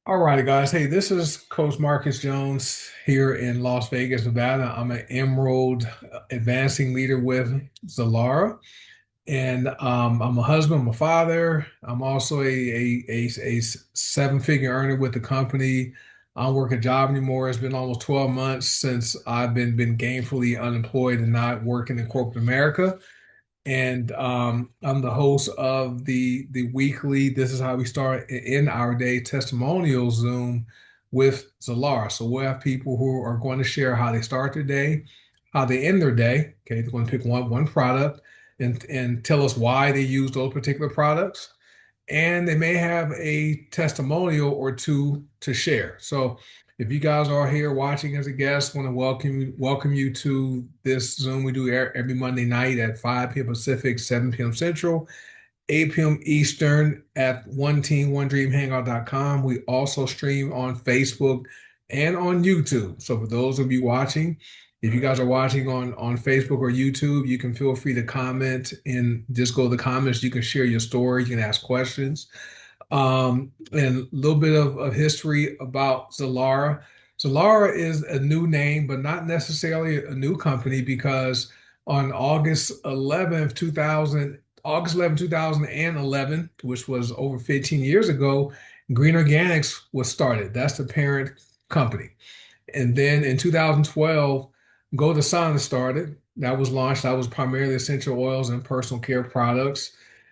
All righty, guys. Hey, this is Coach Marcus Jones here in Las Vegas, Nevada. I'm an Emerald advancing leader with Zilara, and I'm a husband, I'm a father. I'm also a seven-figure earner with the company. I don't work a job anymore. It's been almost 12 months since I've been gainfully unemployed and not working in corporate America. And I'm the host of the weekly This Is How We Start in Our Day testimonial Zoom with Zilara. So we'll have people who are going to share how they start their day, how they end their day. Okay, they're going to pick one product and tell us why they use those particular products, and they may have a testimonial or two to share. So if you guys are here watching as a guest, want to welcome you to this Zoom we do every Monday night at 5 p.m. Pacific, 7 p.m. Central, 8 p.m. Eastern at one team, one dream hangout.com. We also stream on Facebook and on YouTube. So for those of you watching, if you guys are watching on Facebook or YouTube, you can feel free to comment and just go to the comments. You can share your story, you can ask questions. And a little bit of history about Zilara. Zilara is a new name, but not necessarily a new company because on August 11th, 2011, which was over 15 years ago, Green Organics was started. That's the parent company. And then in 2012, Go to Sana started. That was launched. That was primarily essential oils and personal care products.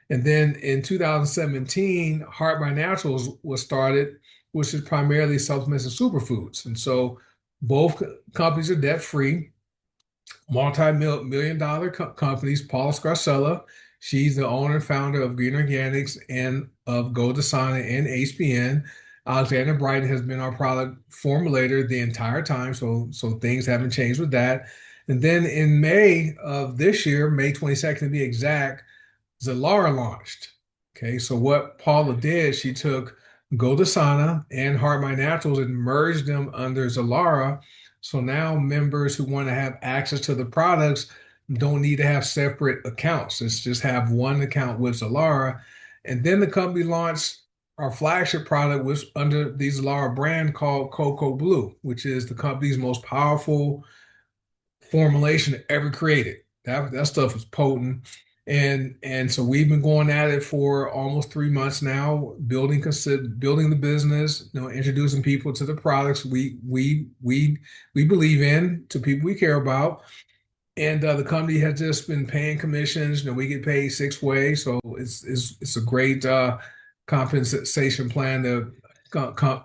And then in 2017, Heart by Naturals was started, which is primarily supplements and superfoods. And so both companies are debt free, multi-million dollar companies. Paula Scarcella, she's the owner and founder of Green Organics and of Go Sana and HPN. Alexander Brighton has been our product formulator the entire time, so things haven't changed with that. And then in May of this year, May 22nd to be exact, Zilara launched. Okay, so what Paula did, she took Godasana and Heart My Naturals and merged them under Zilara. So now members who want to have access to the products don't need to have separate accounts. It's just have one account with Zilara. And then the company launched our flagship product was under the Zilara brand called Cocoa Blue, which is the company's most powerful formulation ever created. That stuff is potent. And so we've been going at it for almost 3 months now, building the business, introducing people to the products we believe in, to people we care about. And the company has just been paying commissions. We get paid 6 ways, so it's a great compensation plan the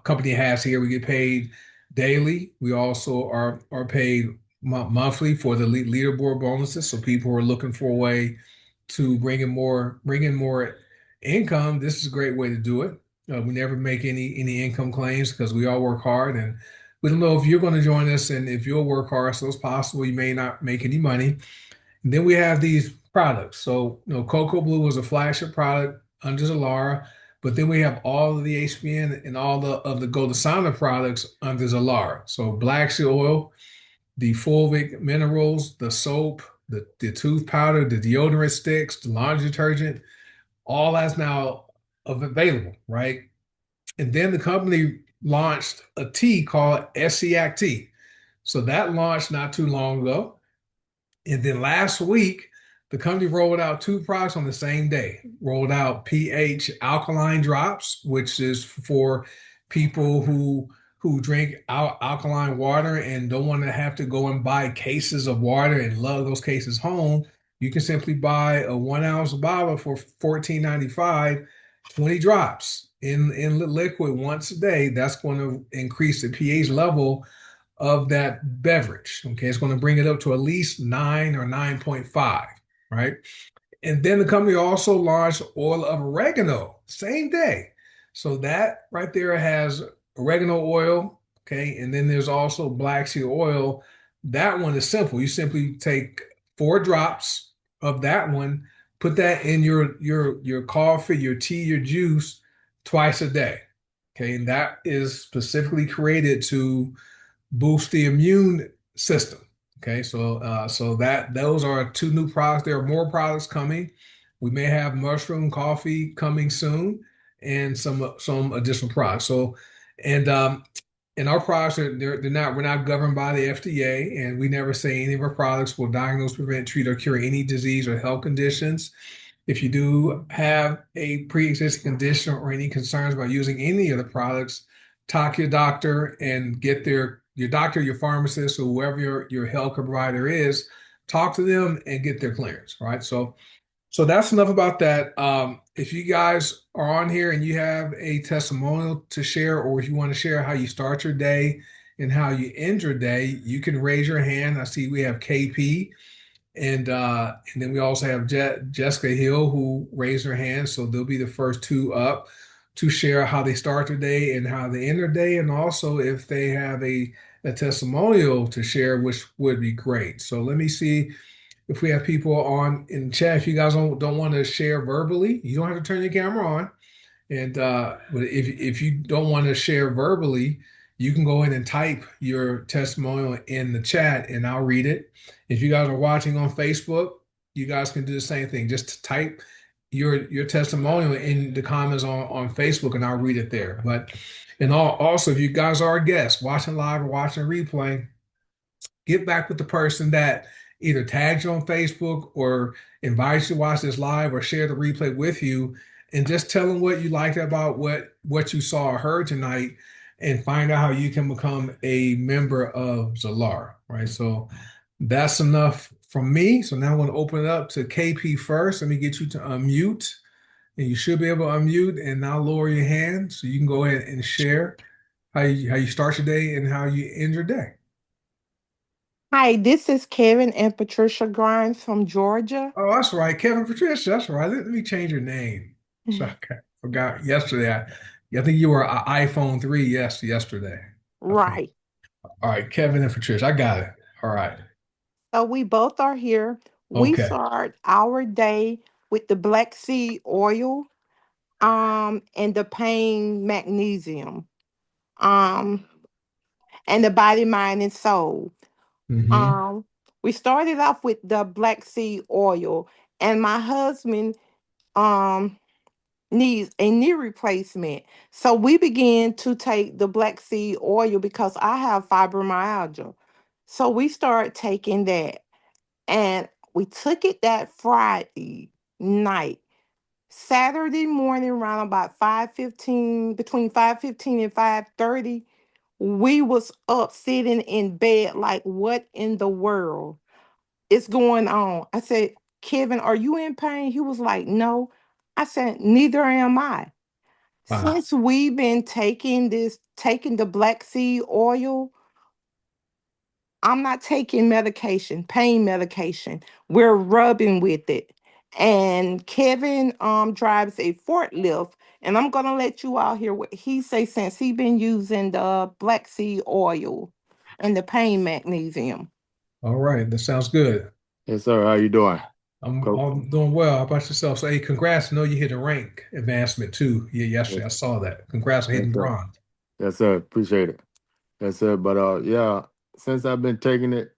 company has here. We get paid daily. We also are paid monthly for the leaderboard bonuses. So people who are looking for a way to bring in more income, this is a great way to do it. We never make any income claims because we all work hard, and we don't know if you're going to join us and if you'll work hard. So it's possible you may not make any money. And then we have these products. So, Cocoa Blue was a flagship product under Zilara, but then we have all of the HBN and all of the Goldasana products under Zilara. So black seed oil, the fulvic minerals, the soap, the tooth powder, the deodorant sticks, the laundry detergent, all that's now available, right? And then the company launched a tea called SCAC tea. So that launched not too long ago. And then last week, the company rolled out two products on the same day. Rolled out pH alkaline drops, which is for people who drink alkaline water and don't want to have to go and buy cases of water and lug those cases home. You can simply buy a 1 ounce bottle for $14.95, 20 drops in liquid once a day. That's going to increase the pH level of that beverage. Okay, it's going to bring it up to at least 9 or 9.5, right? And then the company also launched oil of oregano, same day. So that right there has oregano oil, okay? And then there's also black seed oil. That one is simple. You simply take 4 drops of that one, put that in your coffee, your tea, your juice twice a day. Okay, and that is specifically created to boost the immune system. Okay, so that those are two new products. There are more products coming. We may have mushroom coffee coming soon, and some additional products. So And and our products they're not we're not governed by the FDA, and we never say any of our products will diagnose, prevent, treat, or cure any disease or health conditions. If you do have a pre-existing condition or any concerns about using any of the products, talk to your doctor and get your doctor, your pharmacist, or whoever your health provider is, talk to them and get their clearance, right? So that's enough about that. If you guys are on here and you have a testimonial to share, or if you want to share how you start your day and how you end your day, you can raise your hand. I see we have KP, and then we also have Jessica Hill who raised her hand. So they'll be the first two up to share how they start their day and how they end their day, and also if they have a testimonial to share, which would be great. So let me see if we have people on in the chat. If you guys don't want to share verbally, you don't have to turn your camera on. And but if you don't want to share verbally, you can go in and type your testimonial in the chat, and I'll read it. If you guys are watching on Facebook, you guys can do the same thing. Just type your testimonial in the comments on Facebook, and I'll read it there. But and also, if you guys are a guest watching live or watching replay, get back with the person that either tagged you on Facebook or invites you to watch this live or share the replay with you, and just tell them what you liked about what you saw or heard tonight, and find out how you can become a member of Zilara, right? So that's enough from me. So now I'm going to open it up to KP first. Let me get you to unmute, and you should be able to unmute, and now lower your hand so you can go ahead and share how you start your day and how you end your day. Hi, this is Kevin and Patricia Grimes from Georgia. Oh, that's right. Kevin Patricia. That's right. Let me change your name. So I forgot yesterday. I think you were a iPhone 3 yesterday. Okay. Right. All right. Kevin and Patricia. I got it. All right. So we both are here. We Okay. start our day with the black seed oil and the pain magnesium um and the body, mind, and soul. Mm-hmm. Um we started off with the black seed oil, and my husband um needs a knee replacement. So we began to take the black seed oil because I have fibromyalgia. So we started taking that, and we took it that Friday night. Saturday morning around about 5:15, between 5:15 and 5:30, we was up sitting in bed like, what in the world is going on? I said, Kevin, are you in pain? He was like, no. I said, neither am I. Wow. Since we've been taking the black seed oil, I'm not taking medication, pain medication. We're rubbing with it. And Kevin drives a forklift, and I'm gonna let you all hear what he say since he been using the black seed oil and the pain magnesium. All right. That sounds good. Yes, sir. How you doing? Coach? I'm doing well. How about yourself? So, hey, congrats. I know you hit a rank advancement too. Yeah, yesterday. I Yes, saw that. Congrats on yes, hitting sir. bronze. Yes, sir. Appreciate it. Yes, sir. But yeah, since I've been taking it,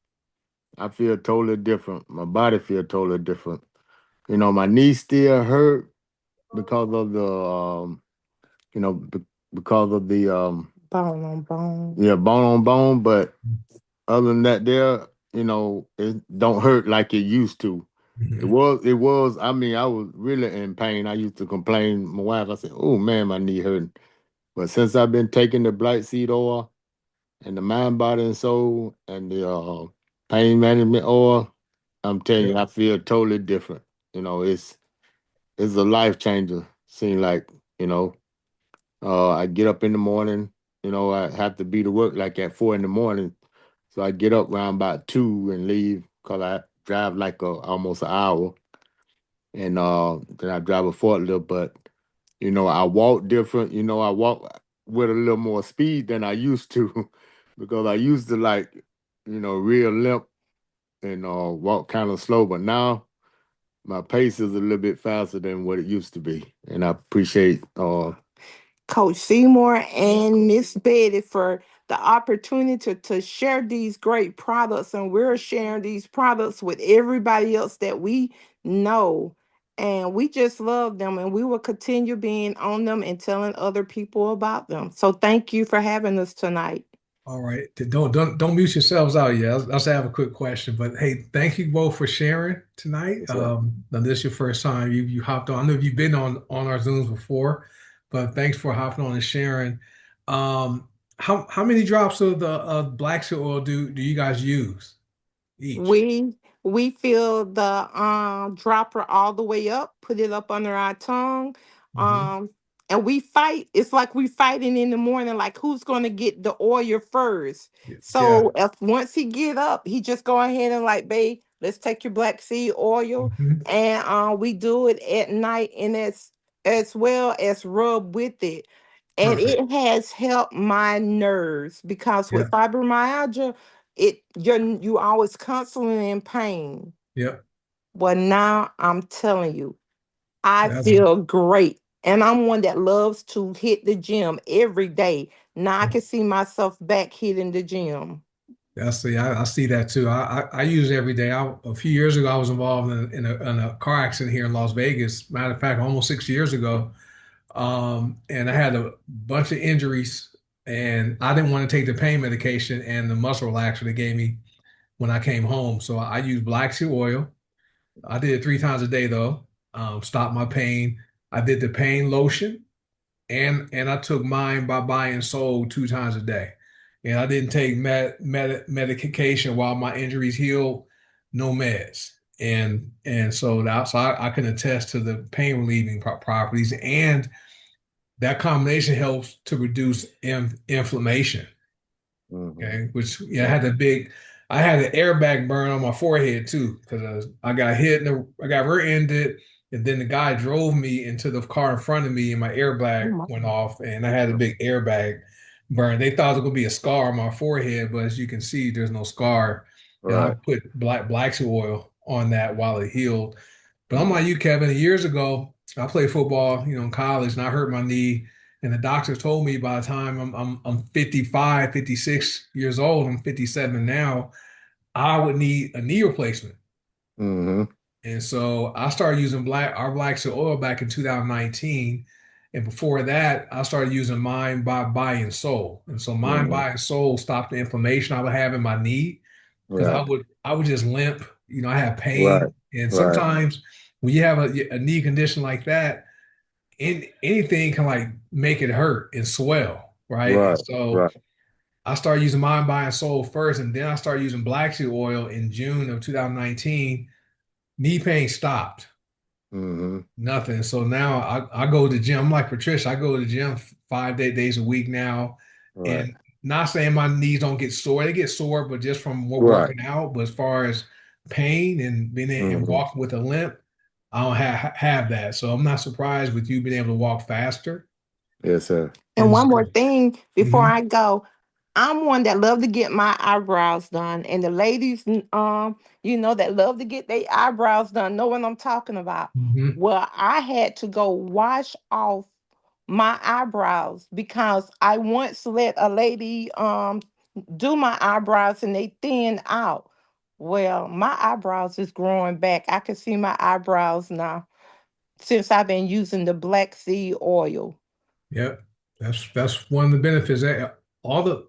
I feel totally different. My body feel totally different. My knees still hurt because of the because of the Bone on bone. yeah, bone on bone. But other than that, it don't hurt like it used to. Mhm. It was. I mean, I was really in pain. I used to complain. My wife, I said, "Oh man, my knee hurting." But since I've been taking the black seed oil and the mind, body, and soul and the pain management oil, I'm telling you, I feel totally different. It's a life changer. Seem like, you know, I get up in the morning, I have to be to work like at 4 in the morning. So I get up around about 2 and leave because I drive like almost an hour. And then I drive a forklift, but I walk different. I walk with a little more speed than I used to because I used to like, real limp and walk kind of slow. But now my pace is a little bit faster than what it used to be. And I appreciate Coach Seymour and Miss Betty for the opportunity to share these great products. And we're sharing these products with everybody else that we know. and we just love them, and we will continue being on them and telling other people about them. So thank you for having us tonight. All right. Don't mute yourselves out yet. I'll just have a quick question. But hey, thank you both for sharing tonight. Yes, sir. Now this is your first time you hopped on. I know you've been on our Zooms before, but thanks for hopping on and sharing. Um, how many drops of the black seed oil do you guys use each? We fill the dropper all the way up, put it up under our tongue, Hmm. um, and we fight. It's like we fighting in the morning, like who's gonna get the oil first. Yeah. So if once he get up, he just go ahead and like, babe, let's take your black seed oil, Hmm. and we do it at night, and as well as rub with it. And Perfect. it has helped my nerves because Yeah. with fibromyalgia, you always constantly in pain. Yep. Well, now I'm telling you, I That's feel great. And I'm one that loves to hit the gym every day. Now I can see myself back hitting the gym. I see that too. I use it every day. A few years ago, I was involved in a car accident here in Las Vegas. Matter of fact, almost 6 years ago. And I had a bunch of injuries, and I didn't want to take the pain medication and the muscle relaxer they gave me when I came home. So I used black seed oil. I did it 3 times a day though. Stopped my pain. I did the pain lotion, and I took mine by buying soul 2 times a day. And I didn't take medication while my injuries healed, no meds. And so I can attest to the pain relieving properties, and that combination helps to reduce inflammation. Hmm. Okay, which yeah, I had an airbag burn on my forehead too because I got hit and I got rear-ended, and then the guy drove me into the car in front of me, and my Oh airbag my. went off, and I had a big airbag burn. They thought it was gonna be a scar on my forehead, but as you can see, there's no scar, and I Right. put black seed oil on that while it healed. But I'm Mm. like you, Kevin. Years ago, I played football, in college, and I hurt my knee. And the doctor told me by the time I'm 55, 56 years old, I'm 57 now, I would need a knee replacement. Hmm. And so I started using our black seed oil back in 2019. And before that, I started using Mind by Body and Soul. And so Mind, Hmm. Body, and Soul stopped the inflammation I would have in my knee because Right. I would just limp. I have Right. pain. And Right. sometimes when you have a knee condition like that, anything can like make it hurt and swell, right? And Right. so Right. I started using Mind, Body, and Soul first, and then I started using black seed oil in June of 2019. Knee pain stopped, Hmm. nothing. So now I go to the gym. I'm like Patricia, I go to the gym 5 days a week now, Right. and not saying my knees don't get sore. They get sore, but just from Right. working out. But as far as pain and being and Hmm. walking with a limp, I don't have that. So I'm not surprised with you being able to walk faster. Yes, sir. And And one more so, thing before mhm, I go, I'm one that love to get my eyebrows done, and the ladies, that love to get their eyebrows done, know what I'm talking about. mhm. Well, I had to go wash off my eyebrows because I once let a lady do my eyebrows and they thinned out. Well, my eyebrows is growing back. I can see my eyebrows now since I've been using the black seed oil. Yep. That's one of the benefits. All the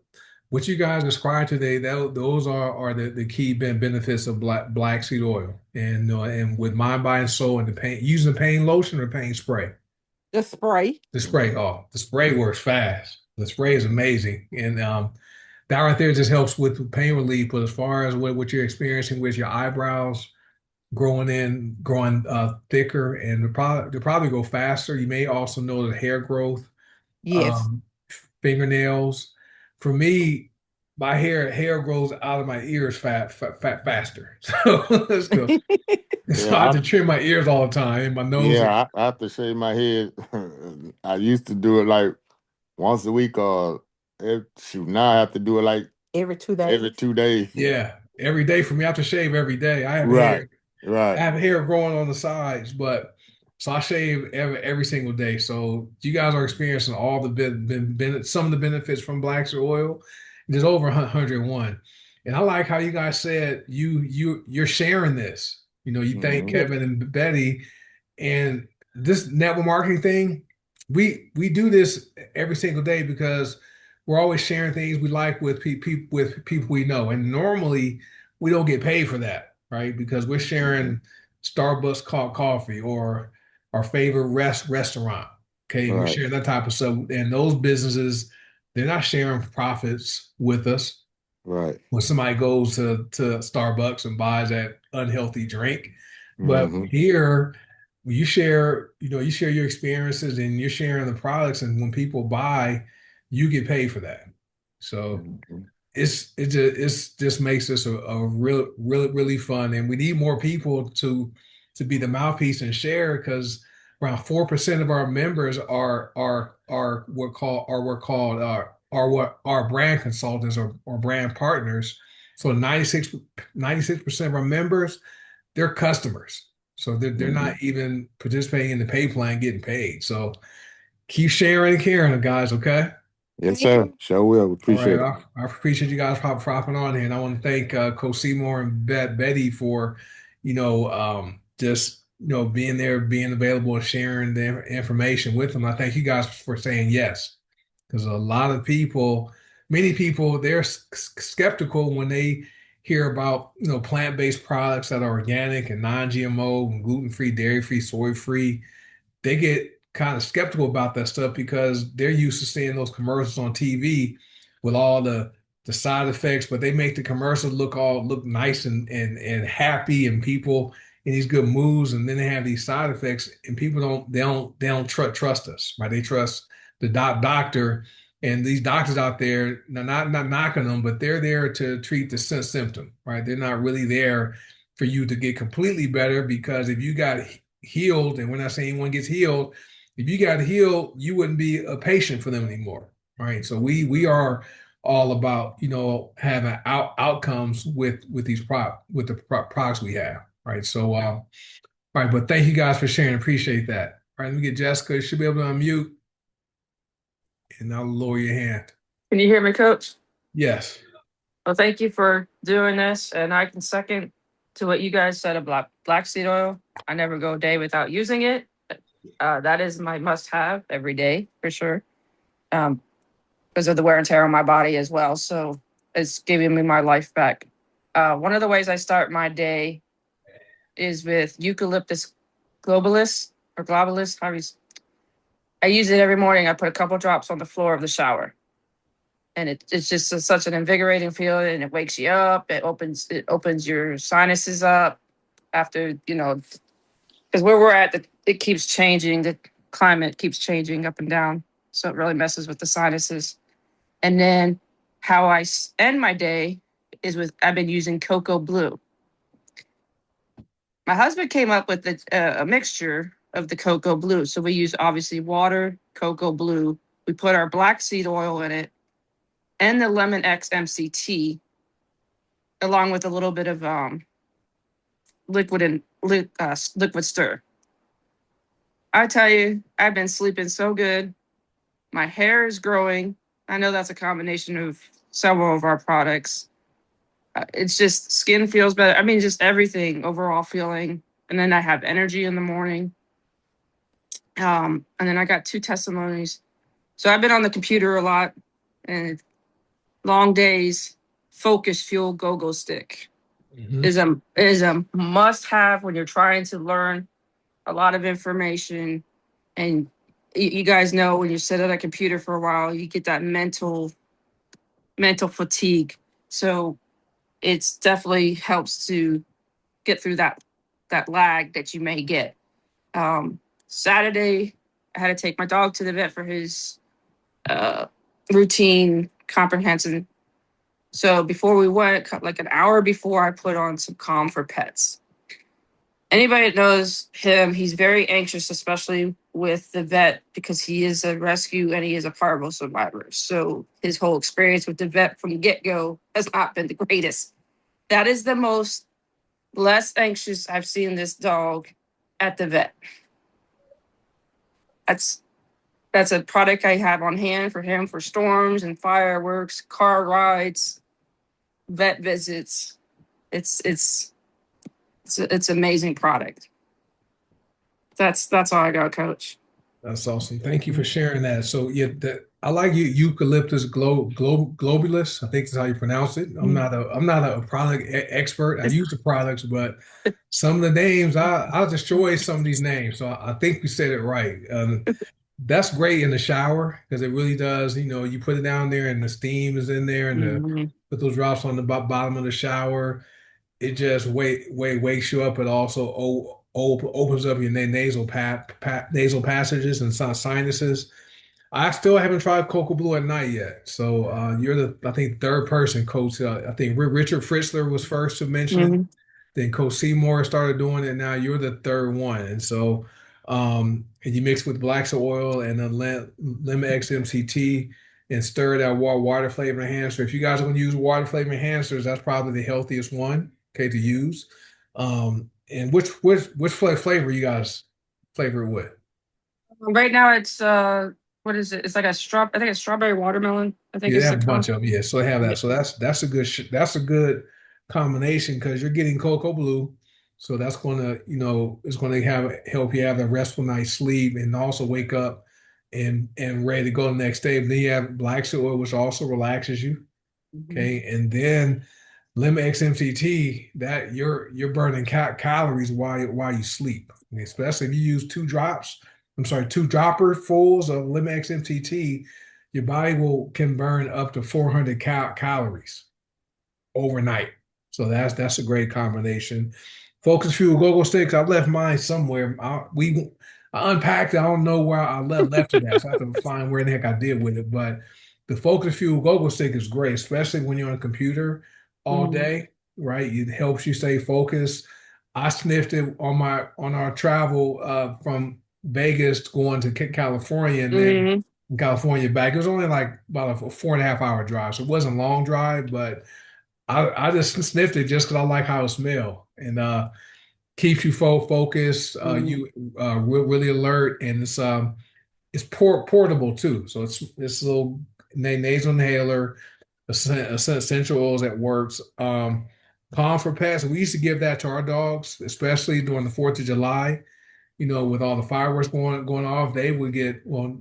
what you guys described today, those are the key benefits of black seed oil. And with Mind, Body, and Soul and the pain, using the pain lotion or pain spray. The spray. The spray works fast. The spray is amazing. And that right there just helps with pain relief. But as far as what you're experiencing with your eyebrows growing thicker, and they probably go faster. You may also notice hair growth, Yes. um, fingernails. For me, my hair grows out of my ears faster. So let's go. So I have Yeah. to trim my ears all the time, and my nose. I have to shave my head. I used to do it like once a week, or shoot, now I have to do it like Every two every days. 2 days. Yeah, every day for me. I have to shave every day. Right, I right. have hair growing on the sides, but so I shave every single day. So you guys are experiencing all the some of the benefits from black seed oil. There's over 101, and I like how you guys said you're sharing this. You thank Hmm. Yes. Kevin and Betty, And this network marketing thing, we do this every single day because we're always sharing things we like with people we know. And normally we don't get paid for that, right? Because we're Mhm. sharing Starbucks coffee or our favorite restaurant. Okay, we're Right. sharing that type of stuff. And those businesses, they're not sharing profits with us Right. when somebody goes to Starbucks and buys that unhealthy drink. But Hmm. here, you share, you share your experiences and you're sharing the products, and when people buy, you get paid for that. So Hmm. it's just makes this a really fun, and we need more people to be the mouthpiece and share because around 4% of our members are what our brand consultants or brand partners. So 96% of our members, they're customers. So they're not Hmm. even participating in the pay plan, getting paid. So keep sharing and caring, guys. Okay. Yes, Thank sir. you. Sure will. All right, Appreciate it. I appreciate you guys hopping on here, and I want to thank Coach Seymour and Betty for, just being there, being available, and sharing the information with them. I thank you guys for saying yes, because a lot of people, many people, they're skeptical when they hear about plant-based products that are organic and non-GMO and gluten-free, dairy-free, soy-free. They get kind of skeptical about that stuff because they're used to seeing those commercials on TV with all the side effects, but they make the commercials look nice and happy and people in these good moods, and then they have these side effects, and people don't trust us, right? They trust the doctor, and these doctors out there, not knocking them, but they're there to treat the symptom, right? They're not really there for you to get completely better, because if you got healed, and we're not saying anyone gets healed, if you got healed, you wouldn't be a patient for them anymore, right? So we are all about having outcomes with these with the products we have, right? So right, but thank you guys for sharing. Appreciate that. All right, let me get Jessica. You should be able to unmute, and I'll lower your hand. Can you hear me, Coach? Yes. Well, thank you for doing this, and I can second to what you guys said about black seed oil. I never go a day without using it. That is my must-have every day for sure, because of the wear and tear on my body as well. So it's giving me my life back. One of the ways I start my day is with eucalyptus globalis or globalis. I use it every morning. I put a couple drops on the floor of the shower, and it's just such an invigorating feeling, and it wakes you up. It opens your sinuses up after because where we're at, it keeps changing. The climate keeps changing up and down, so it really messes with the sinuses. And then how end my day is with I've been using cocoa blue. My husband came up with a mixture of the cocoa blue, so we use obviously water, cocoa blue. We put our black seed oil in it and the lemon X MCT along with a little bit of liquid stir. I tell you, I've been sleeping so good. My hair is growing. I know that's a combination of several of our products. It's just skin feels better. I mean, just everything overall feeling. And then I have energy in the morning. And then I got two testimonies. So I've been on the computer a lot, and long days. Focus Fuel Go Go Stick Hmm. is a must have when you're trying to learn a lot of information. And you guys know when you sit at a computer for a while, you get that mental fatigue. So it's definitely helps to get through that lag that you may get. Saturday, I had to take my dog to the vet for his uh, routine comprehensive. So before we went, like an hour before, I put on some Calm for Pets. Anybody that knows him, he's very anxious, especially with the vet, because he is a rescue and he is a parvo survivor. So his whole experience with the vet from the get-go has not been the greatest. That is the most less anxious I've seen this dog at the vet. That's that's a product I have on hand for him for storms and fireworks, car rides, vet visits. It's it's it's an amazing product. That's all I got, Coach. That's awesome. Thank you for sharing that. So yeah, I like eucalyptus globulus. I think that's how you pronounce it. I'm not a product expert. I use the products, but some of the names I'll destroy some of these names. So I think we said it right. That's great in the shower because it really does. You put it down there and the steam is in there, and Mhm. put those drops on the bottom of the shower. It just wakes you up. It also opens up your nasal passages and sinuses. I still haven't tried Cocoa Blue at night yet. So you're the, I think, third person, Coach. I think Richard Fritzler was first to mention it. Mhm. Then Coach Seymour started doing it. Now you're the third one. And so and you mix with black soy oil and then lemon XMCT and stir that water flavor enhancer. If you guys are going to use water flavor enhancers, that's probably the healthiest one, okay, to use. And which flavor you guys flavor it with? Right now it's what is it? It's like a I think it's strawberry watermelon. I think Yeah, they it's have the a bunch color. of them. Yeah, so they have Yeah. that. So that's a good combination because you're getting cocoa blue. So that's gonna, it's gonna help you have a restful night's sleep and also wake up and ready to go the next day. But then you have black soil, which also relaxes you. Mhm. Okay, and then lemon XMCT, that you're burning calories while you sleep, especially if you use two drops. I'm sorry, two dropper fulls of lemon XMCT, your body will can burn up to 400 calories overnight. So that's a great combination. Focus Fuel Go-Go Sticks. I left mine somewhere. I unpacked it. I don't know where I left it at. So I have to find where the heck I did with it. But the Focus Fuel Go-Go Stick is great, especially when you're on a computer all Mhm. day, right? It helps you stay focused. I sniffed it on our travel from Vegas going to California and then Mhm. from California back. It was only like about a 4.5 hour drive. So it wasn't a long drive, but I just sniffed it just because I like how it smells and keeps you focused. Mhm. You really alert, and it's portable too. So it's a little nasal inhaler, essential oils that works. Calm for pets. We used to give that to our dogs, especially during the 4th of July, with all the fireworks going off, they would get, well,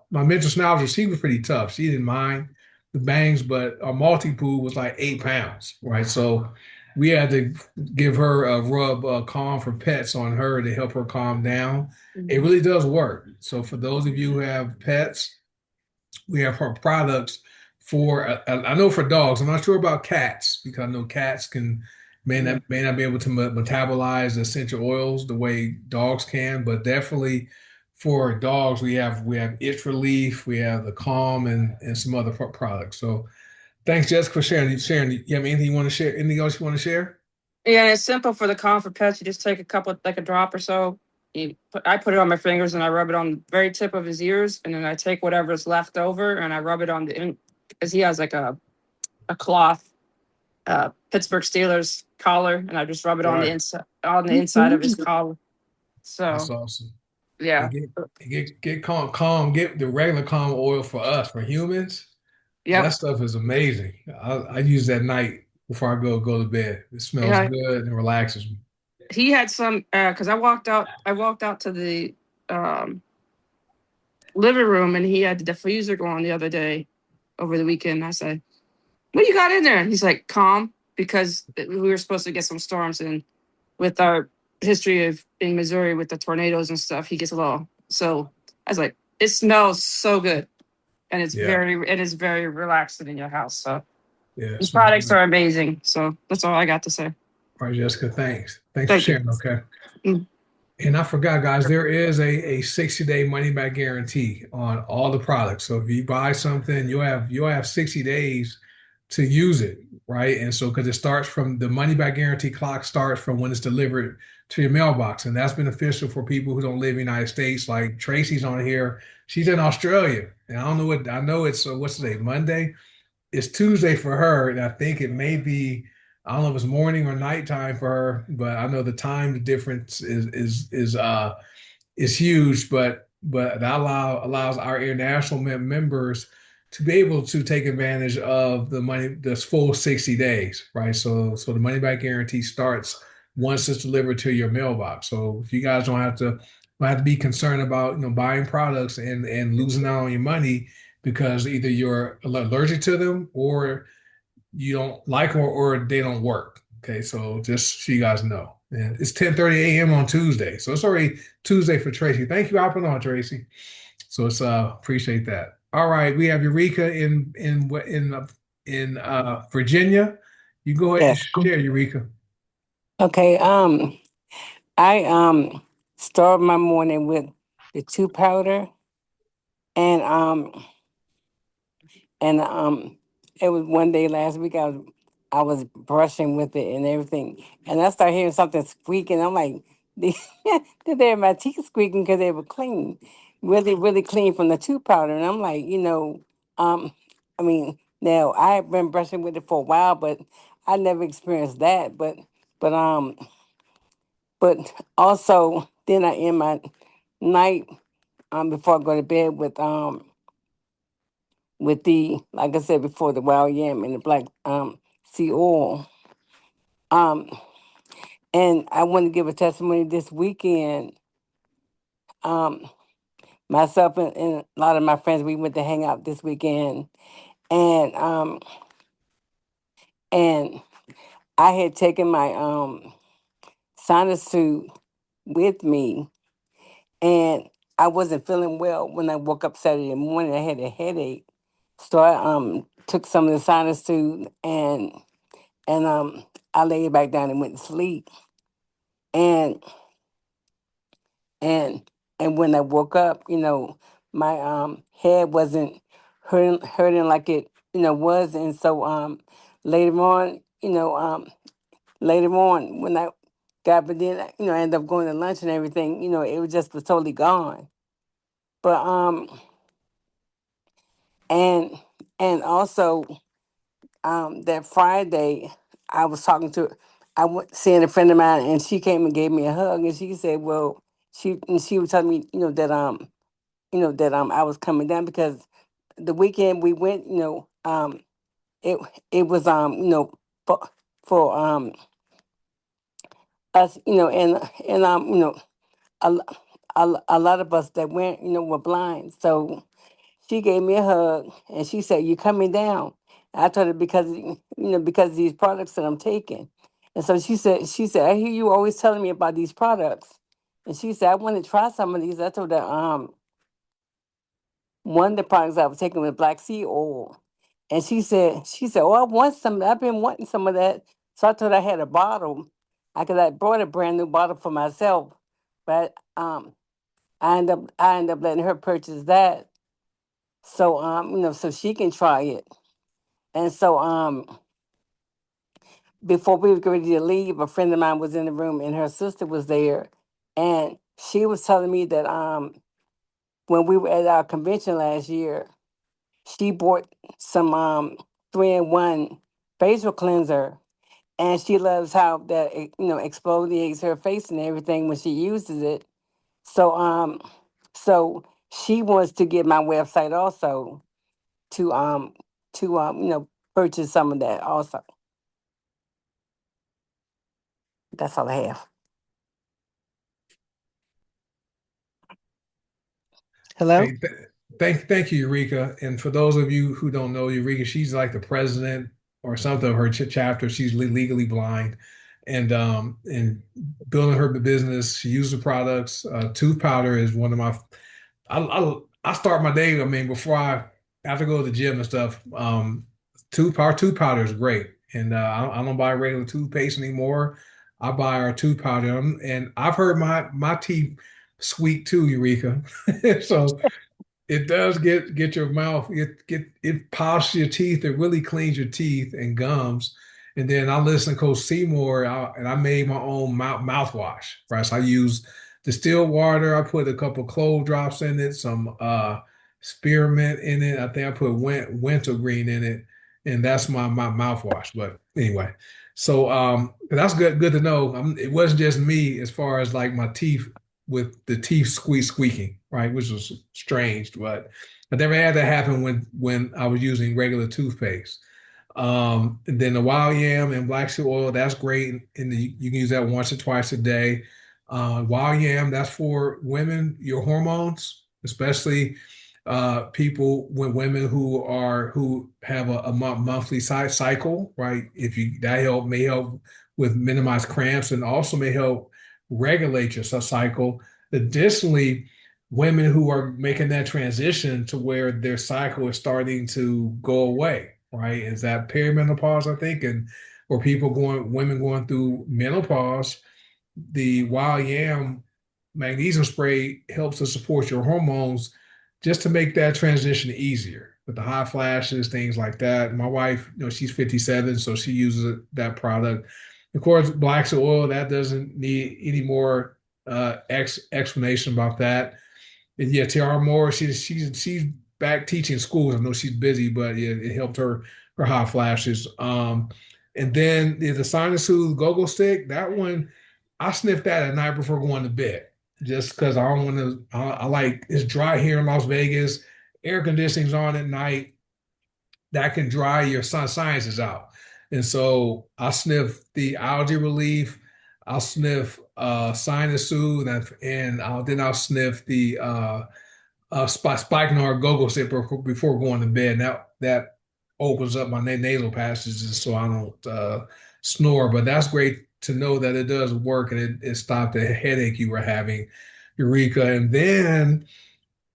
my mentor Schnauzer, she was pretty tough. She didn't mind the bangs, but our Maltipoo was like 8 pounds, right? So we had to give her a rub calm for pets on her to help her calm down. It Mhm. really does work. So for those of you who have pets, we have our products for I know for dogs. I'm not sure about cats because I know cats can Yeah. may not be able to metabolize the essential oils the way dogs can, but definitely for dogs we have itch relief, we have the calm and some other products. So thanks, Jessica, for sharing. You have anything you want to share? Anything else you want to share? Yeah, and it's simple for the comfort pets. You just take a couple, like a drop or so. I put it on my fingers and I rub it on the very tip of his ears, and then I take whatever's left over and I rub it on because he has like a cloth Pittsburgh Steelers collar, and I just rub it Right. on the inside of his collar. That's So awesome. And yeah, get calm, get the regular calm oil for us, for humans. That yep, stuff is amazing. I use that night before I go to bed. It smells yeah. good and relaxes me. He had some because I walked out to the um, living room, and he had the diffuser going the other day over the weekend. I said, "What you got in there?" And he's like, "Calm," because we were supposed to get some storms, and with our history of in Missouri with the tornadoes and stuff, he gets a little. So I was like, "It smells so good, and Yeah, it is very relaxing in your house." So yeah, it these smells products good. are amazing. So that's all I got to say. All right, Jessica, thanks. Thanks for Thank you. sharing. Okay. Mm. And I forgot, guys, there is a 60-day money back guarantee on all the products. So if you buy something, you'll have 60 days to use it, right? And so because it starts from the money back guarantee clock starts from when it's delivered to your mailbox. And that's beneficial for people who don't live in the United States. Like Tracy's on here. She's in Australia. And I know it's what's today, Monday? It's Tuesday for her, and I think it may be, I don't know if it's morning or nighttime for her, but I know the time difference is huge. But that allows our international members to be able to take advantage of the money, this full 60 days, right? So the money back guarantee starts once it's delivered to your mailbox. So if you guys don't have to have to be concerned about buying products and losing out on your money because either you're allergic to them or you don't like them or they don't work. Okay, so just so you guys know. And it's 10:30 a.m. on Tuesday. So it's already Tuesday for Tracy. Thank you for hopping on, Tracy. So it's appreciate that. All right, we have Eureka in Virginia. You go ahead and Yes. share, Eureka. Okay. I start my morning with the two powder, and and it was one day last week. I was brushing with it and everything, and I started hearing something squeaking. I'm like, they're my teeth squeaking because they were clean, really, really clean from the two powder. And I'm like, um, I mean, now I have been brushing with it for a while, but I never experienced that. But but also then I end my night before I go to bed with the, like I said before, the wild yam and the black sea oil. Um and I want to give a testimony this weekend. Um Myself and a lot of my friends, we went to hang out this weekend, and and I had taken my sinus suit with me, and I wasn't feeling well when I woke up Saturday morning. I had a headache, so I took some of the sinus tube, and I laid back down and went to sleep. And and and when I woke up, my head wasn't hurting like it was. And so later on, when I got, but then I ended up going to lunch and everything. It was totally gone. But and and also that Friday, I was talking to, I went seeing a friend of mine, and she came and gave me a hug, and she said, "Well," she was telling me, that I was coming down because the weekend we went, it it was for for us, and a, a lot of us that went, were blind, so. She gave me a hug and she said, "You coming down?" I told her because of these products that I'm taking. And so she said, "I hear you always telling me about these products." And she said, "I want to try some of these." I told her, one of the products I was taking was black seed oil. And she said, "Oh, I want some. I've been wanting some of that." So I told her I had a bottle. I brought a brand new bottle for myself, but I ended up letting her purchase that, so so she can try it. And so before we were ready to leave, a friend of mine was in the room and her sister was there, and she was telling me that when we were at our convention last year, she bought some 3-in-1 facial cleanser, and she loves how that exfoliates her face and everything when she uses it. So so she wants to get my website also to purchase some of that also. That's all I have. Hello? Hey, thank you, Eureka. And for those of you who don't know Eureka, she's like the president or something of her chapter. She's legally blind, and building her business. She uses the products. Tooth powder is one of my. I start my day. I mean, before I have to go to the gym and stuff. Tooth powder is great, and I don't buy regular toothpaste anymore. I buy our tooth powder, and I've heard my teeth sweet too, Eureka. So it does get your mouth, it polishes your teeth, it really cleans your teeth and gums. And then I listened to Coach Seymour, and I made my own mouthwash, right? So I use distilled water. I put a couple clove drops in it, some spearmint in it. I think I put wintergreen in it, and that's my mouthwash. But anyway, so that's good to know. It wasn't just me as far as like my teeth with the teeth squeaking, right? Which was strange, but I never had that happen when I was using regular toothpaste. And then the wild yam and black seed oil, that's great. And you can use that once or twice a day. Wild yam, that's for women, your hormones, especially people with women who have a monthly cycle, right? If you that help may help with minimize cramps and also may help regulate your cycle. Additionally, women who are making that transition to where their cycle is starting to go away, right? Is that perimenopause, I think, and or women going through menopause, the wild yam magnesium spray helps to support your hormones just to make that transition easier with the hot flashes, things like that. My wife, she's 57, so she uses that product. Of course, black seed oil, that doesn't need any more explanation about that. And yeah, Tiara Moore, she's back teaching schools. I know she's busy, but yeah, it helped her hot flashes. And then the sinus soothe go-go stick, that one, I sniff that at night before going to bed, just because I don't want to. I like it's dry here in Las Vegas. Air conditioning's on at night. That can dry your sinuses out, and so I sniff the algae relief. I'll sniff sinus soothe, then I'll sniff the spikenard go-go stick before going to bed. That opens up my nasal passages so I don't snore. But that's great to know that it does work and it stopped the headache you were having, Eureka. And then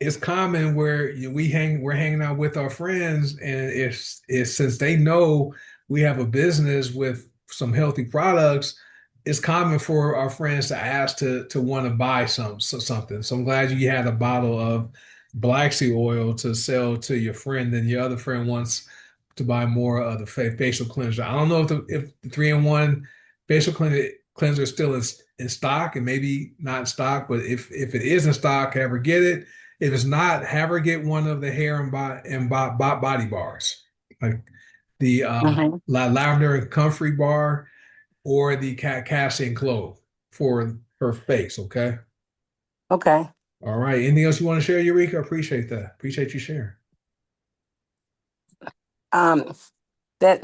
it's common where we're hanging out with our friends, and it's since they know we have a business with some healthy products, it's common for our friends to ask to want to buy something. So I'm glad you had a bottle of black seed oil to sell to your friend, and your other friend wants to buy more of the facial cleanser. I don't know if the 3-in-1 facial cleanser is still in stock, and maybe not in stock, but if it is in stock, have her get it. If it's not, have her get one of the hair body bars, like the Mhm. lavender and comfrey bar or the cassie and clove for her face. Okay. Okay. All right. Anything else you want to share, Eureka? Appreciate that. Appreciate you sharing. Um, that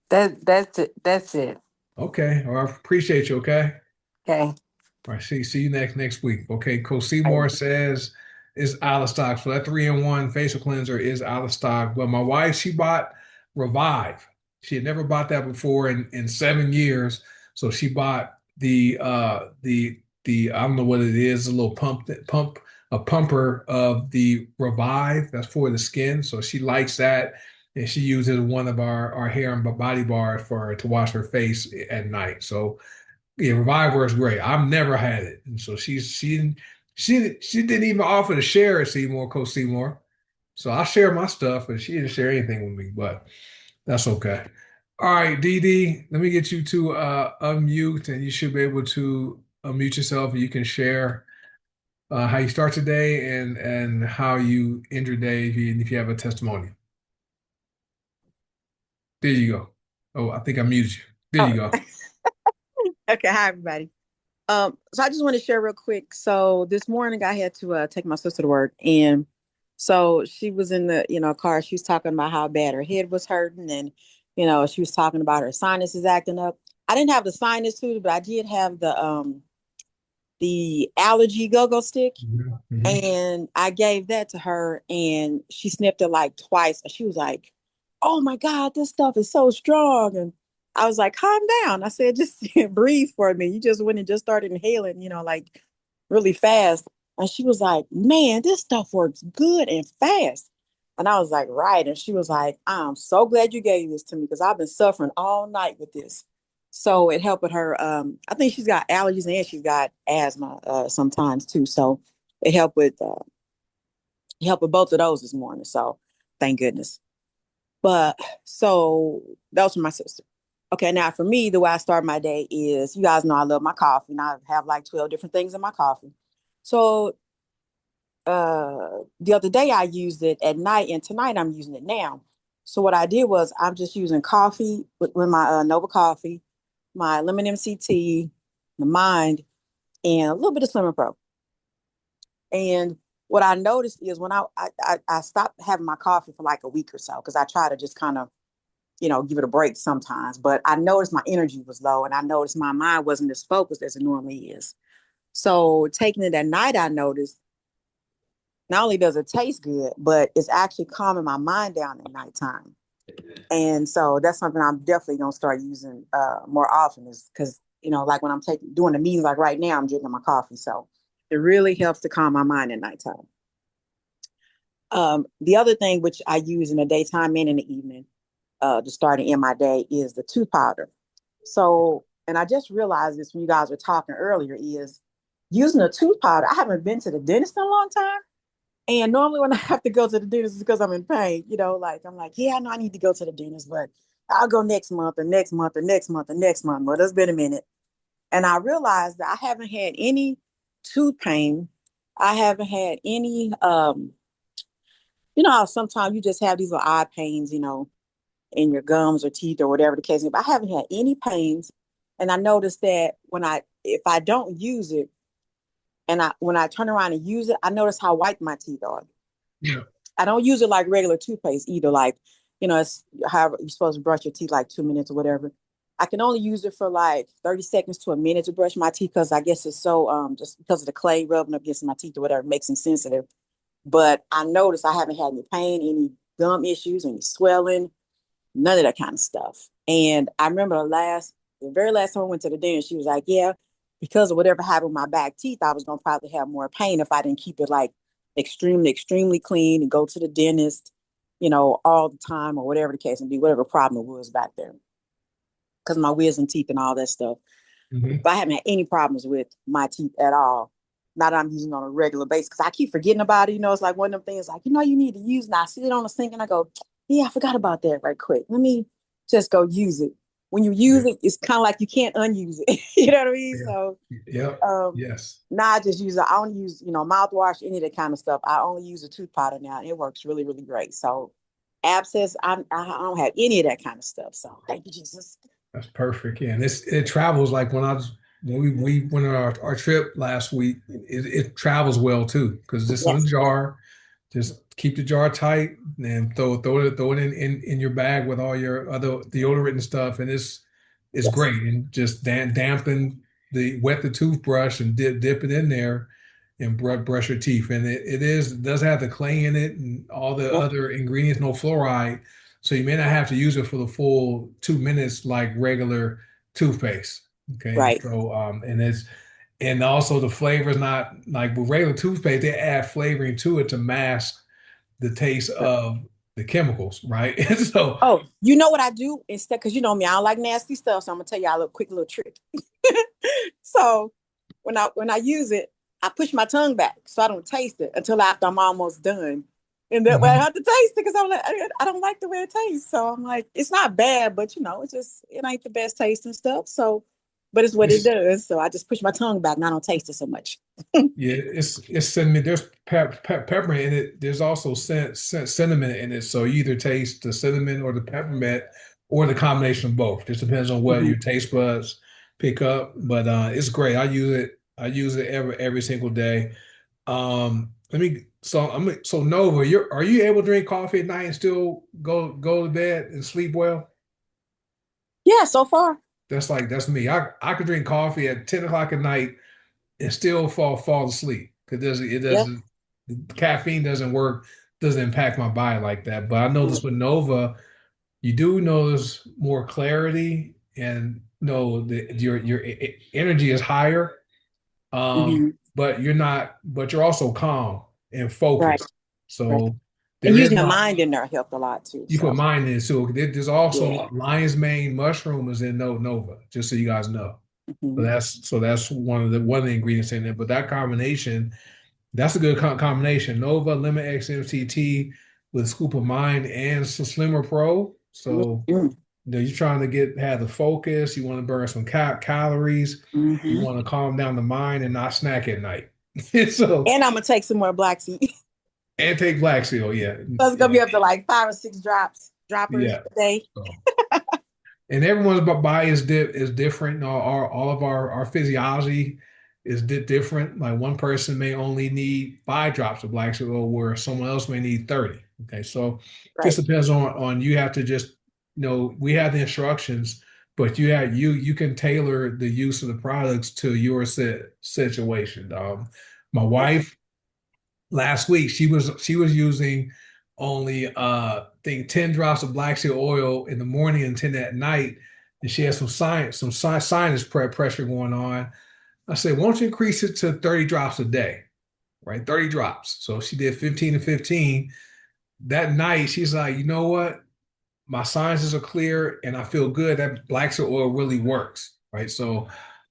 that's it. That's it. Okay. All right. Appreciate you. Okay. Okay. All right, see you next week. Okay, Coach Bye. Seymour says is out of stock. So that 3-in-1 facial cleanser is out of stock. But my wife, she bought Revive. She had never bought that before in 7 years. So she bought the I don't know what it is, a little a pumper of the Revive. That's for the skin. So she likes that. And she uses one of our hair and body bars for to wash her face at night. So yeah, Reviver is great. I've never had it, and so she didn't even offer to share it, Seymour, Coach Seymour. So I share my stuff, but she didn't share anything with me. But that's okay. All right, Dee, let me get you to unmute, and you should be able to unmute yourself. And you can share how you start today and how you end your day if you have a testimony. There you go. Oh, I think I muted you. There Oh, you go. okay. Hi, everybody. So I just want to share real quick. So this morning I had to take my sister to work, and so she was in the car. She was talking about how bad her head was hurting, and she was talking about her sinuses acting up. I didn't have the sinus food, but I did have the allergy go-go stick. Mhm. And I gave that to her, and she sniffed it like twice. And she was like, "Oh my God, this stuff is so strong." And I was like, "Calm down." I said, "Just breathe for me. You just went and just started inhaling, like really fast." And she was like, "Man, this stuff works good and fast." And I was like, "Right." And she was like, "I'm so glad you gave this to me because I've been suffering all night with this." So it helped with her. I think she's got allergies and she's got asthma sometimes too. So it helped with both of those this morning. So thank goodness. But so that was for my sister. Okay, now for me, the way I start my day is you guys know I love my coffee and I have like 12 different things in my coffee. So the other day I used it at night and tonight I'm using it now. So what I did was I'm just using coffee with my Nova coffee, my lemon MCT, the Mind, and a little bit of Slimmer Pro. And what I noticed is when I stopped having my coffee for like a week or so because I try to just kind of give it a break sometimes. But I noticed my energy was low, and I noticed my mind wasn't as focused as it normally is. So taking it at night, I noticed not only does it taste good, but it's actually calming my mind down at nighttime. And so that's something I'm definitely gonna start using more often, is because like when I'm taking doing the meetings, like right now, I'm drinking my coffee, so it really helps to calm my mind at nighttime. The other thing which I use in the daytime and in the evening to start and end my day is the tooth powder. So, and I just realized this when you guys were talking earlier, is using a tooth powder. I haven't been to the dentist in a long time. And normally when I have to go to the dentist, it's because I'm in pain. Like I'm like, yeah, I know I need to go to the dentist, but I'll go next month or next month or next month or next month. Well, it's been a minute. And I realized that I haven't had any tooth pain. I haven't had any, how sometimes you just have these little odd pains, in your gums or teeth or whatever the case is. But I haven't had any pains. And I noticed that if I don't use it, and when I turn around and use it, I notice how white my teeth are. Yeah. I don't use it like regular toothpaste either. Like, it's however you're supposed to brush your teeth, like 2 minutes or whatever. I can only use it for like 30 seconds to a minute to brush my teeth, because I guess it's so just because of the clay rubbing up against my teeth or whatever makes them sensitive. But I noticed I haven't had any pain, any gum issues, any swelling, none of that kind of stuff. And I remember the very last time I went to the dentist, she was like, yeah, because of whatever happened with my back teeth, I was going to probably have more pain if I didn't keep it like extremely, extremely clean and go to the dentist, all the time or whatever the case may be, whatever problem it was back there. Because my wisdom teeth and all that stuff. Mm-hmm. But I haven't had any problems with my teeth at all. Not that I'm using on a regular basis, because I keep forgetting about it. It's like one of them things like, you need to use it. And I see it on the sink and I go, yeah, I forgot about that right quick. Let me just go use it. When you use it, it's kind of like you can't unuse it. You know what I mean? Yeah. So Yep. um, Yes. now I just use it. I don't use, mouthwash, any of that kind of stuff. I only use a tooth powder now. And it works really, really great. So abscess, I don't have any of that kind of stuff. So thank you, Jesus. That's perfect. Yeah, and it travels like when we went on our trip last week. It travels well too because this in a Yes, jar. Just keep the jar tight and throw it in your bag with all your other deodorant and stuff, and it's yes. great. And just dampen wet the toothbrush and dip it in there and brush your teeth. And it does have the clay in it and all the Yep. other ingredients, no fluoride. So you may not have to use it for the full 2 minutes like regular toothpaste. Okay. Right. So and also the flavor is not like with regular toothpaste, they add flavoring to it to mask the taste of the chemicals, right? So Oh, you know what I do instead? Because you know me, I don't like nasty stuff. So I'm gonna tell you a little quick little trick. So when I use it, I push my tongue back so I don't taste it until after I'm almost done. And that way I mhm. have to taste it, because I'm like, I don't like the way it tastes. So I'm like, it's not bad, but it ain't the best taste and stuff. So, but it's what it it's does. So I just push my tongue back and I don't taste it so much. Yeah, it's cinnamon. There's peppermint in it. There's also cinnamon in it. So you either taste the cinnamon or the peppermint or the combination of both. Just depends on what Mhm. your taste buds pick up. But it's great. I use it. I use it every single day. Let me. So Nova, are you able to drink coffee at night and still go to bed and sleep well? Yeah, so far. That's me. I could drink coffee at 10 o'clock at night and still fall asleep because it Yeah. doesn't caffeine doesn't impact my body like that. But I noticed with Nova, you do notice more clarity and no your energy is higher. Hmm. But you're also calm and Right. focused. Right. So And there is using the not mind in there helped a lot too. you put So mine in too. There's also yeah. lion's mane mushroom is in Nova, just so you guys know. So Hmm. that's one of the ingredients in it. But that combination, that's a good combination. Nova, Lemon X MCT with Scoop of Mind and Slimmer Pro. So Hmm. you're trying to have the focus. You want to burn some calories. You Hmm. want to calm down the mind and not snack at night. So And I'm gonna take some more black seed. and take Black Seal. Yeah, So it's gonna yeah, be up to like 5 or 6 droppers yeah. a day. So, and everyone's body is different. All of our physiology is different. Like one person may only need 5 drops of black soil, where someone else may need 30. Okay, so just Right. depends on you. Have to just we have the instructions, but you can tailor the use of the products to your situation. My wife last week she was using only I think 10 drops of black seed oil in the morning and 10 at night, and she had sinus pressure going on. I said, why don't you increase it to 30 drops a day, right? 30 drops. So she did 15 to 15. That night, she's like, you know what? My sinuses are clear and I feel good. That black seed oil really works, right? So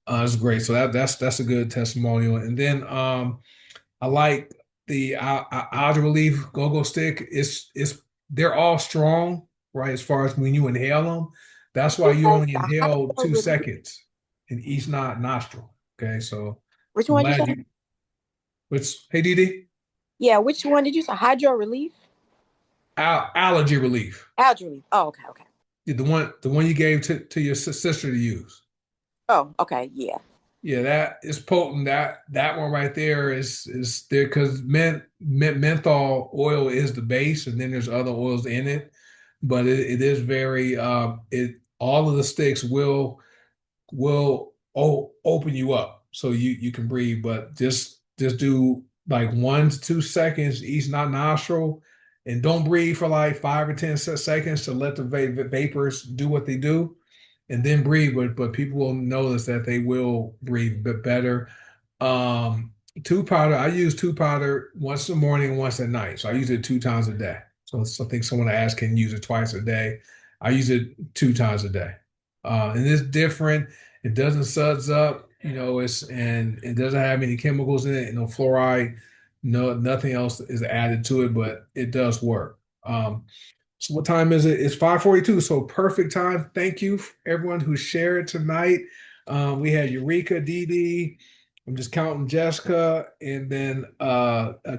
it's great. So that's a good testimonial. And then I like the algae relief go-go stick. It's they're all strong, right? As far as when you inhale them, that's why You you say only the inhale hydro two relief. seconds in each nostril. Okay, so Which I'm one did you glad say? you. Which hey Dee, Yeah, which one did you say? Hydro relief? allergy relief. Algae relief. Oh, okay, okay. The one you gave to your sister to use. Oh, okay, yeah. Yeah, that is potent. That one right there is there because menthol oil is the base, and then there's other oils in it, but it is very it all of the sticks will open you up so you can breathe, but just do like 1 to 2 seconds each nostril, and don't breathe for like 5 or 10 seconds to let the vapors do what they do, and then breathe. But people will notice that they will breathe a bit better. Um, tooth powder. I use tooth powder once in the morning, once at night. So I use it 2 times a day. So I think someone asked, can you use it twice a day? I use it 2 times a day. And it's different. It doesn't suds up, and it doesn't have any chemicals in it, no fluoride, no nothing else is added to it, but it does work. So what time is it? It's 5:42, so perfect time. Thank you everyone who shared tonight. We had Eureka, Dee Dee. I'm just counting Jessica, and then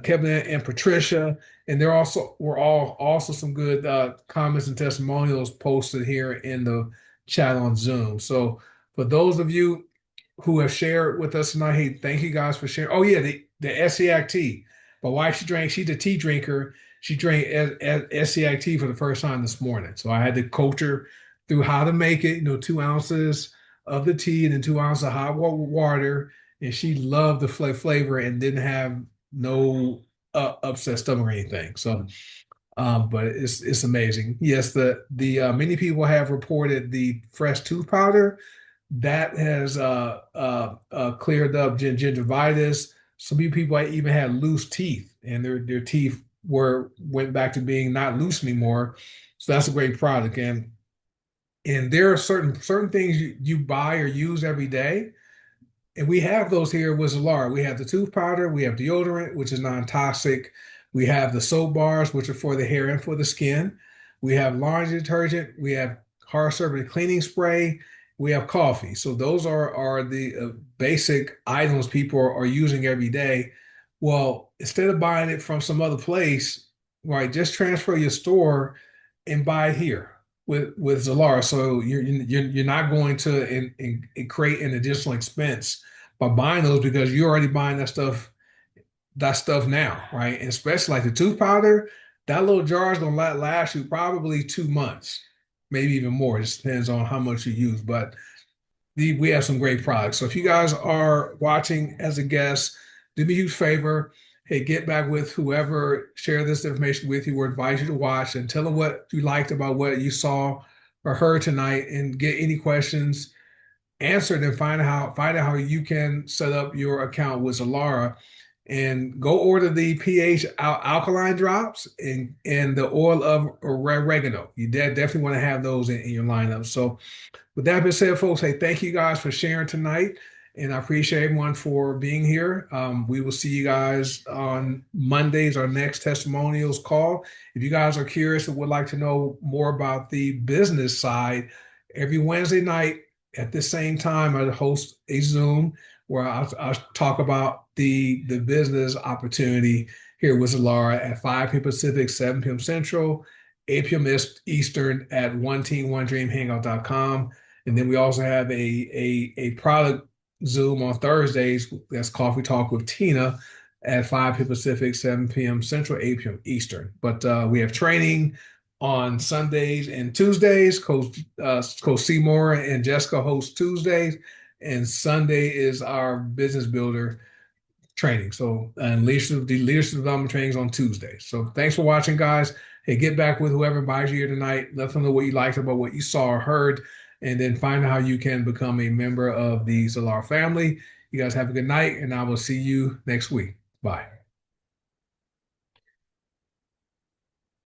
Kevin and Patricia. And there also were all also some good comments and testimonials posted here in the chat on Zoom. So for those of you who have shared with us tonight, hey, thank you guys for sharing. Oh yeah, the SCAC tea. My wife, she's a tea drinker. She drank SCAC tea for the first time this morning. So I had to coach her through how to make it, 2 ounces of the tea and then 2 ounces of hot water. And she loved the flavor and didn't have no upset stomach or anything. So but it's amazing. Yes, the many people have reported the fresh tooth powder that has cleared up gingivitis. Some people even had loose teeth, and their teeth went back to being not loose anymore. So that's a great product, and there are certain things you buy or use every day, and we have those here with Zilara. We have the tooth powder, we have deodorant, which is non-toxic. We have the soap bars, which are for the hair and for the skin. We have laundry detergent. We have hard surface cleaning spray. We have coffee. So those are the basic items people are using every day. Well, instead of buying it from some other place, right, just transfer your store and buy it here with Zilara. So you're not going to create an additional expense by buying those because you're already buying that stuff now, right? And especially like the tooth powder, that little jar is gonna last you probably 2 months, maybe even more. It just depends on how much you use. But we have some great products. So if you guys are watching as a guest, do me a huge favor. Hey, get back with whoever shared this information with you or advise you to watch and tell them what you liked about what you saw or heard tonight and get any questions answered and find out how you can set up your account with Zilara and go order the pH alkaline drops and the oil of oregano. You definitely want to have those in your lineup. So with that being said, folks, hey, thank you guys for sharing tonight. And I appreciate everyone for being here. We will see you guys on Mondays, our next testimonials call. If you guys are curious and would like to know more about the business side, every Wednesday night at the same time, I host a Zoom where I'll talk about the business opportunity here with Zilara at 5 p.m. Pacific, 7 p.m. Central, 8 p.m. Eastern at one team one dream hangout.com. And then we also have a product Zoom on Thursdays. That's Coffee Talk with Tina at 5 p.m. Pacific, 7 p.m. Central, 8 p.m. Eastern. But we have training, on Sundays and Tuesdays. Coach Seymour and Jessica host Tuesdays, and Sunday is our business builder training. So, and leadership development trainings on Tuesdays. So, thanks for watching, guys. Hey, get back with whoever buys you here tonight. Let them know what you liked about what you saw or heard, and then find out how you can become a member of the Zilara family. You guys have a good night, and I will see you next week. Bye.